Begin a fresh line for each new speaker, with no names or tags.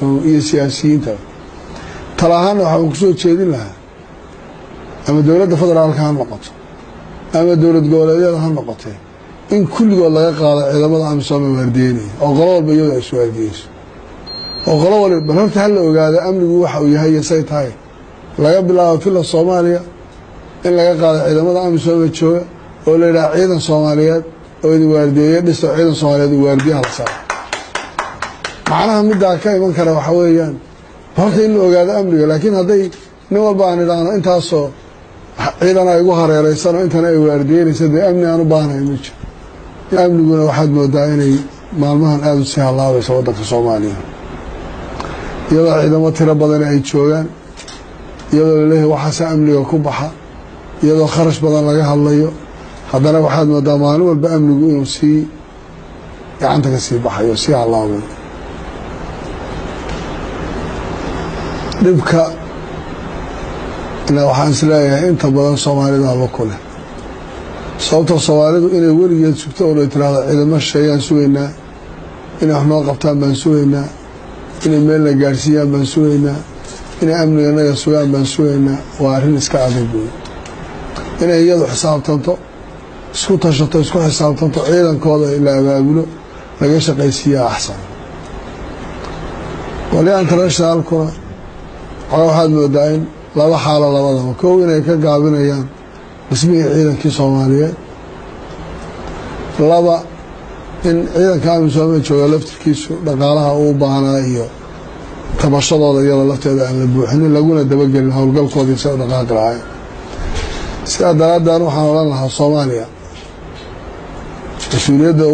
amisom iyo siyaasiyiinta talahaan waxa ku soo jeedin lahaa ama dawladda federaalka ha noqoto ama dawlad goboleedyada ha noqotee in kulligood laga qaado ciidamada amisom ee waardiyeynaya oo qolo walba iyada ay soo aadiyeyso oo qolo walba horta hal la ogaado amnigu waxa uu yahay say tahay laga bilaabo fila Soomaaliya in laga qaado ciidamada amisom ee jooga oo la yiraahdo ciidan Soomaaliyeed oo idin waardiyeeyo dhiso ciidan Soomaaliyeed oo waardiyaha la saaro macnaha midda ka iman kara waxa weeyaan horta in la ogaado amniga laakiin haday nin walba aan idhaahno intaasoo ciidan ay ugu hareeraysan intan ay waardiyeynayso dee amni aan u baahnayn ma jiro amniguna waxaad moodaa inay maalmahan aad u sii halaabayso waddanka Soomaaliya iyadoo ciidamo tiro badan ay joogaan iyadoo la leeyahay waxaas amniga ku baxa iyadoo kharash badan laga hadlayo haddana waxaad moodaa maalin walba amnigu inuu sii gacanta ka sii baxayo sii halaabayo dhibka waxaan isleeyahay inta badan Soomaalida haba ku leh sababtoo Soomaalidu inay weligeed sugto oo ay tiraahdo ciidamo shayaan sugeynaa inay wax noo qabtaan baan sugeynaa inay meel la gaarsiiyaan baan sugeynaa inay amniga naga sugaan baan sugeynaa waa arrin iska adag weyn inay iyadu xisaabtanto isku tashato isku xisaabtanto ciidankooda ila abaabulo laga shaqaysiiyaa axsan waliba international kuna waxaad moodaa in laba xaalo labadaba kow inay ka gaabinayaan dhismihii ciidankii Soomaaliyeed laba in ciidanka amisom ee jooga laftirkiisu dhaqaalaha uu baahnaa iyo tabashadooda iyada lafteeda aan la buuxinin laguna dabagelin howlgalkoodii sida dhaqaaqi lahayn sidaa daraaddeed waxaan odhan lahaa Soomaaliya mas-uuliyadda